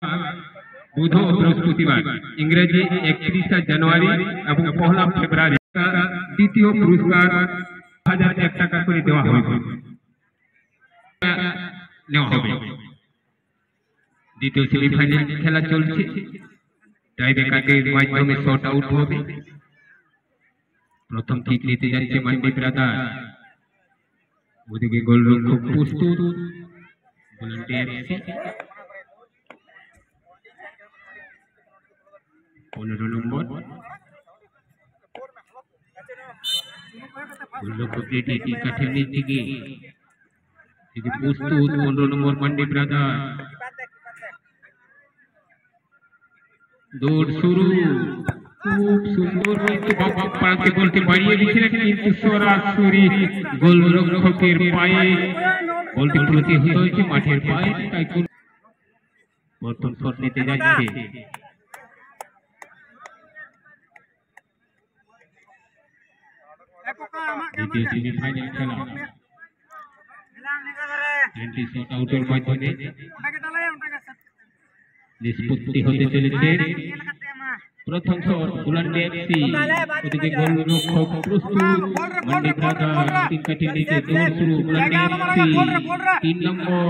बुध और बृहस्पतिवार इंग्रेजी 31 জানুয়ারি এবং 1 ফেব্রুয়ারি দ্বিতীয় পুরস্কার 1001 টাকা করে দেওয়া হবে। দ্বিতীয় সেমিফাইনাল খেলা চলছে, টাইব্রেকারের মাধ্যমে শট আউট হবে। প্রথম কিক নিতে যাচ্ছে মান্ডি ব্রাদার, ওদিকে গোলরক্ষক প্রস্তুত, ভলান্টিয়ার 15 নম্বর গোলরক্ষক এটি কাঠের নিচ থেকে প্রস্তুত, 15 নম্বর মান্ডি ব্রাদার, দৌড় শুরু, খুব সুন্দর হয়েছে, পাড়াতে বলতে বাড়িয়ে দিয়েছিলেন কিন্তু সরাসরি গোলরক্ষকের পায়ে বলটি প্রতিহত হয়েছে মাঠের পায়ে। তাই প্রথম শট নিতে যাচ্ছে দ্বিতীয় সেমিফাইনাল খেলা, শট আউটের মাধ্যমে নিষ্পত্তি হতে চলেছে। প্রথম শট বুলান্ডি এফসি, ওদিকে গোলরক্ষক প্রস্তুত, মান্ডি ব্রাদার তিন কাঠির নিচে দৌড় শুরু, বুলান্ডি এফসি 3 নম্বর,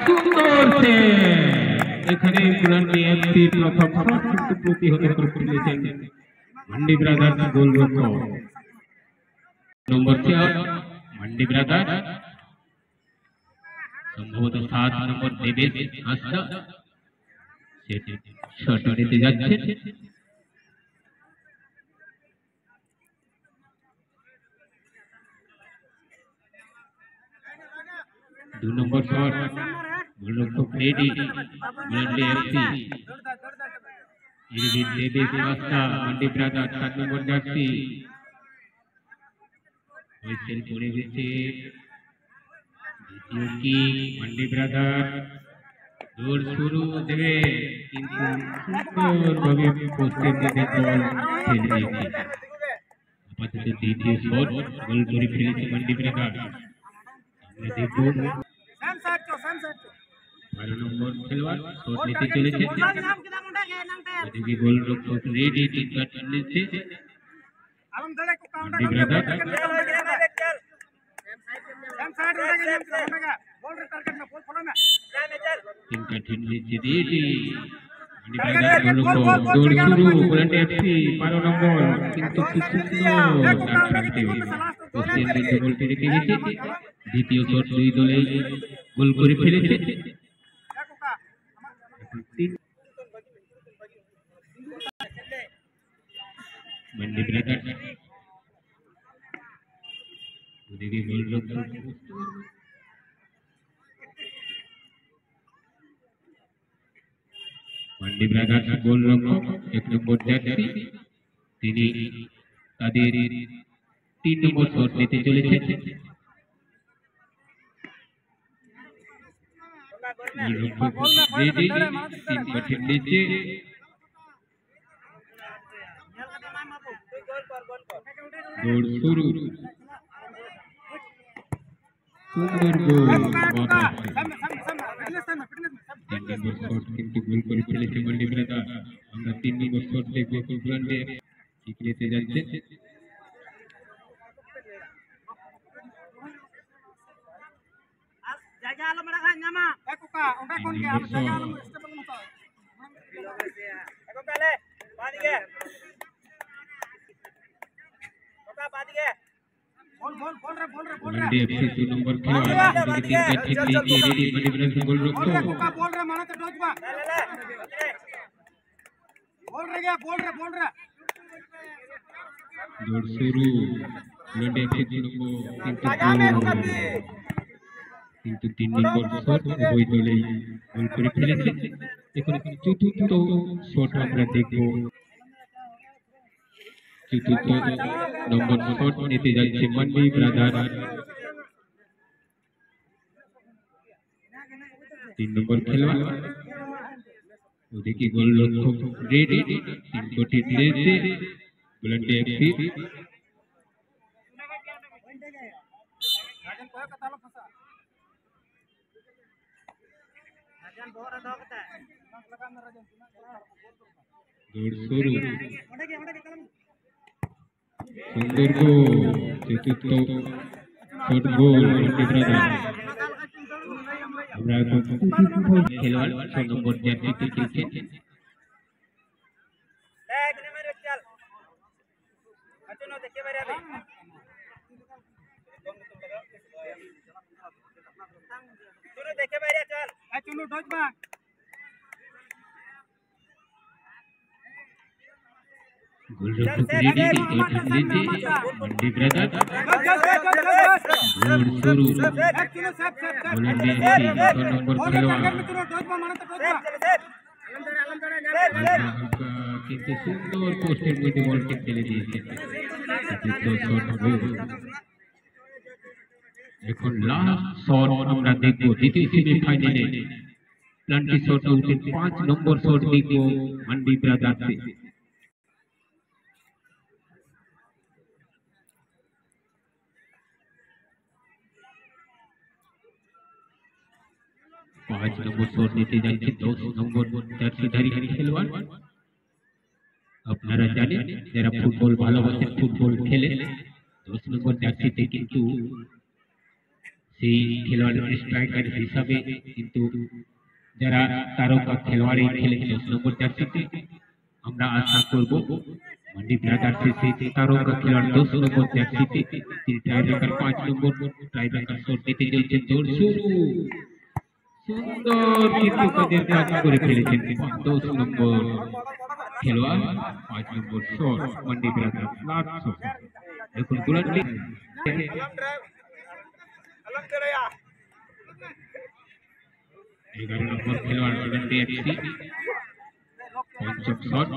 সুন্দর সে এখানে বুলান্ডি এফসি প্রথম শট কিন্তু প্রতিহত করে ফেলেছেন মান্ডি ব্রাদার গোলরক্ষক। নম্বর 4 মান্ডি ব্রাদার, সম্ভবত 7 নম্বর দেবেশ হাসদা শট নিতে যাচ্ছে। दो নম্বর শট গোলরক্ষক রেডি, বুলান্ডি এফসি, এদিকে দেবেশ হাসদা মান্ডি ব্রাদার 7 নম্বর জার্সি, হুইসেল পড়ে গেছে। দ্বিতীয় কিক মান্ডি ব্রাদার, দৌড় শুরু দেবে কিন্তু সুন্দরভাবে পোস্টের দিকে বল ফেলে দিয়েছে। আপাতত দ্বিতীয় শট গোল করে ফেলেছে মান্ডি ব্রাদার। আমরা দেখব 12 নম্বর খেলোয়াড় শট নিতে চলেছে, ওদিকে গোলরক্ষক রেডি, তিন কাঠ নিচ্ছে মান্ডি ব্রাদার, তিন কাঠির নিচে রেডি মান্ডি ব্রাদার, গোলরক্ষক দৌড় শুরু, বুলান্ডি এফসি 12 নম্বর কিন্তু পোস্টের দিকে বলটি রেখে গেছে। দ্বিতীয় শট দুই দলেই গোল করে ফেলেছে। মান্ডি ব্রাদার, ওদিকে গোলরক্ষক মান্ডি ব্রাদার গোলরক্ষক 1 নম্বর জার্সি, তিনি তাদের 3 নম্বর শট নিতে চলেছে। রেডি, তিন কাঠির নিচে দৌড় শুরু, সুন্দর গোল, 3 নম্বর শট কিন্তু গোল করে ফেলেছে মান্ডি ব্রাদার। আমরা 3 নম্বর শট দেখবো, বুলান্ডি ঠিক নিতে যাচ্ছে। बुलांडी एफसी 2 নম্বর খেলোয়াড়, ওদিকে তিন কাঠির নিচে রেডি মান্ডি ব্রাদার গোলরক্ষক, দৌড় শুরু, বুলান্ডি এফসি 2 নম্বর কিন্তু 3 নম্বর শট উভয় দলেই গোল করে ফেলেছে। এখন চতুর্থ শট আমরা দেখব, চতুর্থ নম্বর শট নিতে যাচ্ছে মান্ডি ব্রাদার। 3 নম্বর খেলোয়াড়, ওদিকে গোলরক্ষক রেডি, 3 কোটি দিয়েছে বুলান্ডি এফসি। दौड़ शुरू सुंदर को चतुर्थ शॉट गोल खिलवाड़ 6 नंबर जर्सी खेलছেন गोलरक्षक रेडी मंडी ब्रदर गोल शुरू बुलंदी 6 नंबर खिलवाड़ কিন্তু সুন্দর পোস্টের মধ্যে বলটি ফেলে দিয়েছেন এখন লাস্ট শট আমরা দেখব দ্বিতীয় সেমিফাইনালে প্লান্টি শট উঠে 5 নম্বর শট দেখব मंडी ब्रदर से 5 नंबर शॉट देते जाते 10 नंबर जर्सीधारी খেলোয়াড় আপনারা জানেন যারা ফুটবল ভালোবাসেন ফুটবল খেলেন 10 নম্বর জার্সিতে কিন্তু সেই খেলোয়াড়ের স্ট্রাইকার হিসাবে কিন্তু যারা তারকা খেলোয়াড়ই খেলেন 10 নম্বর জার্সিতে আমরা আশা করব मंडी ब्रदर से तारका खिलाड़ी 10 number जर्सीते tiebreaker 5 number tiebreaker shot देते चलছেন দৌড় শুরু সুন্দর কিন্তু কাদের কাজ করে ফেলেছেন 10 নম্বর খেলোয়াড় 5 নম্বর শট मंडी ब्रदर লাস্ট শট এখন বুলন্দি 11 নম্বর খেলোয়াড় বুলন্দি এফসি পঞ্চম শট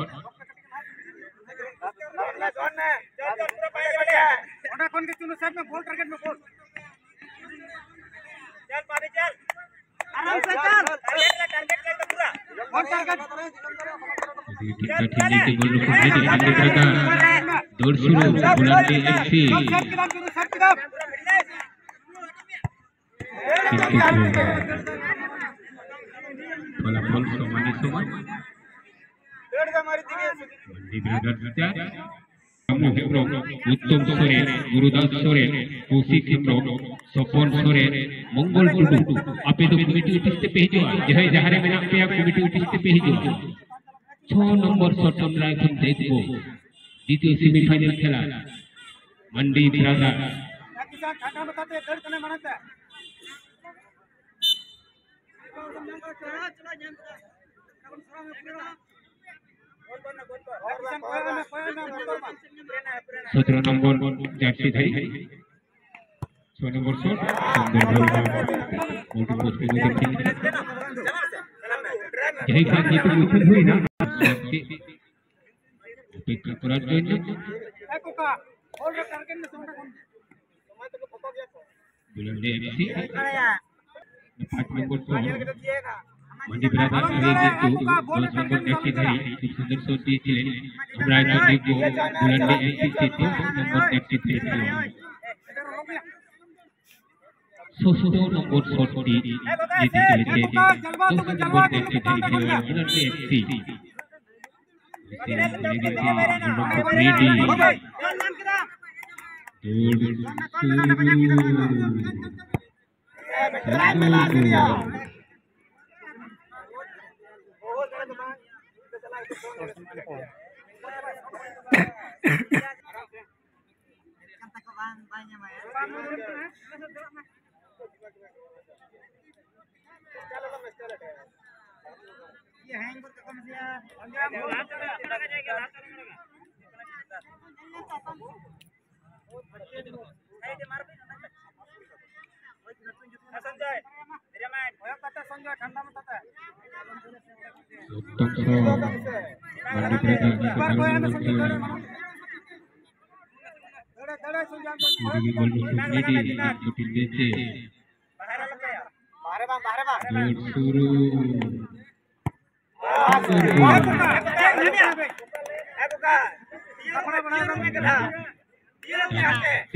दौड़ शुरू बुलंदी एफसी फलाफल समान समान मंडी ब्रदर उत्तम सोरेन गुरुदास सोरेन कौशिक हेम्ब्रम सपन सोरेन मंगल टुडू आपे तो कमिटी ऑफिस से भेजो जहां जहारे में पे कमिटी ऑफिस से भेजो 6 नंबर शॉट আমরা এখন দেখব দ্বিতীয় সেমিফাইনাল খেলা मंडी ब्रदर सत्रह नंबर जर्सीधारी 6 नंबर शॉट सुंदर गोल पोस्ट में यही का जीत उठन हुई ना अपेक्षा করার জন্য बुलंदी एफसी 5 नंबर शॉट मंडी ब्रदर आगे কিন্তু 10 नंबर जर्सीधारी খুব সুন্দর শট দিয়েছিলেন আমরা এখন দেখব বুলন্দি এফসি से 10 नंबर जर्सीধাरी খেলোয়াড় 16 नंबर शॉटটি জিতে চলেছে 10 नंबर जर्सीधारी খেলোয়াড় বুলন্দি এফসি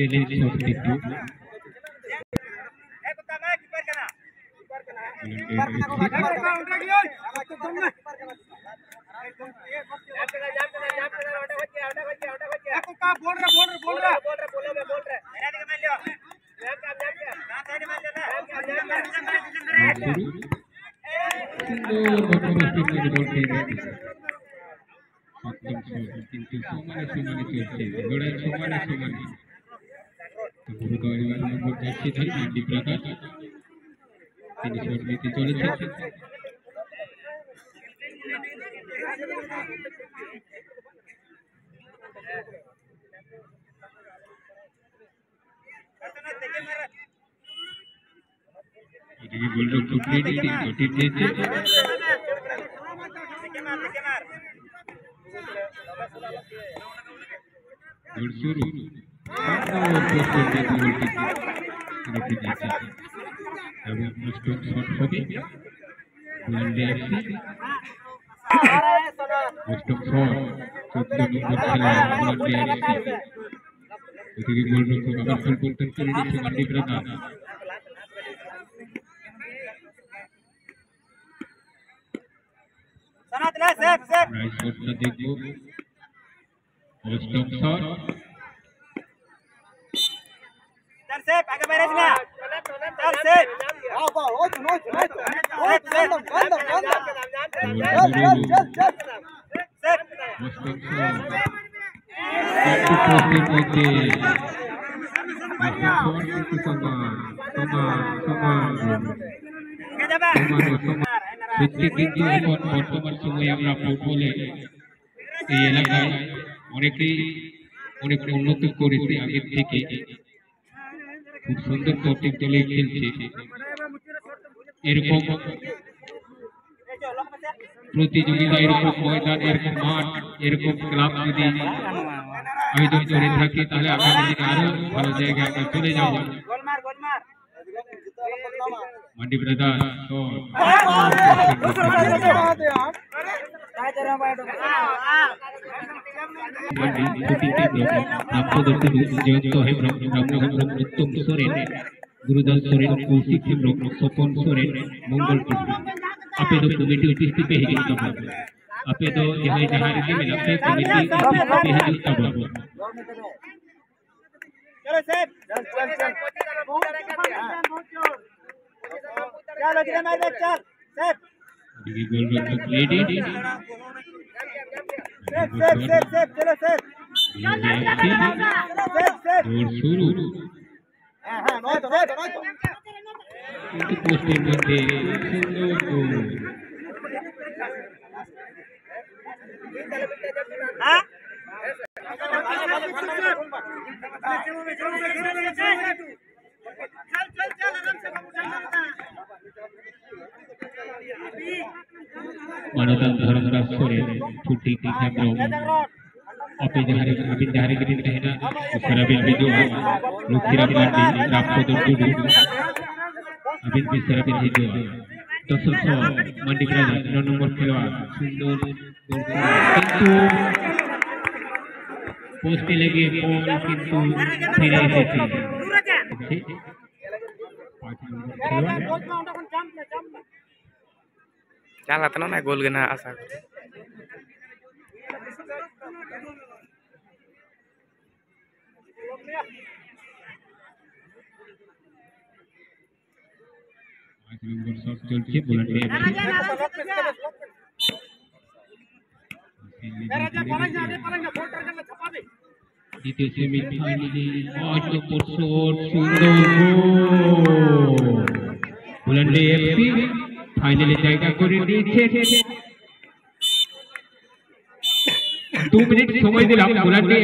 रेडी কিন্তু সমানে সমানে চলছে লড়াই সমানে সমানে মান্ডি ব্রাদার্স তিনি শট নিতে চলেছেন এদিকে গোলরক্ষক রেডি শটটি দিয়েছে গোল শুরু এবং স্ট্রোক শট হবে বুলান্ডে এফসি স্ট্রোক শট 14 নম্বর খেলা বুলান্ডে এফসি এদিকে গোলরক্ষক আবার পরিবর্তন করে দিচ্ছে মান্ডি ব্রাদার্স নাইস শটটা দেখবো stroke shot Sep, agak beres nggak? Sep. বর্তমান সময়ে আমরা ফুটবলে এই এলাকায় অনেক উন্নতি করেছি আগের থেকে খুব সুন্দর প্রত্যেক দলে খেলছে এরকম প্রতিযোগিতা এরকম ময়দান এরকম মাঠ এরকম ক্লাব যদি আয়োজন করে থাকে তাহলে আগামী দিনে আরো ভালো জায়গায় আমরা চলে যাব মান্ডি ব্রাদার্স उत्तम सोरेन गुरुदास सोरेन कौशिक हेम्ब्रम सपन सोरेन मंगल टुडू आपे तो कमिटी उपस्थित पे हिजू तब आपे तो जहां जहां के मिलाते कमिटी उपस्थित पे हिजू तब चलो सेफ चल लगी मार दे चल सेफ ये गोल रक्षक रेडी सेफ चलो सेफ गोल शुरू हां नो तो কিন্তু পোস্টের মধ্যে সুন্দর গোল हां मानवता धर्मराज सोरेन छुट्टी की हेम्ब्रम आपे जहारे अबिन जहारे के दिन रहना सरबिन बिजू लुखिरा पांडे रामपदन टुडू अबिन भी सरबिन हिजू दसो मांडी ब्रादार्स 9 नंबर खिलाड़ी सुंदर किंतु पोस्टे लगे बॉल किंतु फिरे एसेছে চালাতে না গোল কেনা আশা করি नंबर शॉट चलছে বুলান্ডে দ্বিতীয় সেমিফাইনালে 5 নম্বর শট সুন্দর গোল বুলান্ডে এফসি ফাইনালে জায়গা করে নিয়েছে 2 মিনিট সময় দিলাম বুলান্ডে